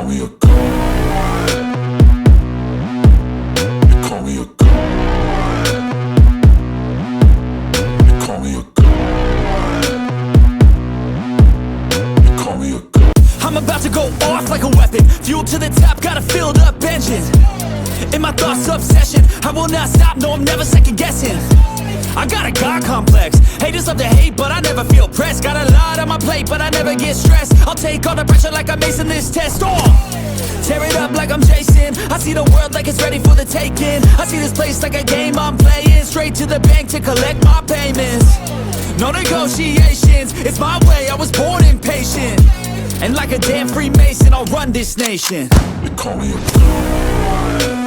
me a god. They call me a god. They call me a god. They call me a god. I'm about to go off like a weapon. Fuel to the top, got a filled up engine. In my thoughts, obsession, I will not stop, no, I'm never second guessing. I got a God complex. Haters love to hate, but I never feel pressed. Got a lot on my plate, but I never get stressed. I'll take all the pressure like I'm acing this test. Tear it up like I'm Jason. I see the world like it's ready for the taking. I see this place like a game I'm playing. Straight to the bank to collect my payments. No negotiations, it's my way, I was born impatient. And like a damn Freemason, I'll run this nation. They call me a god.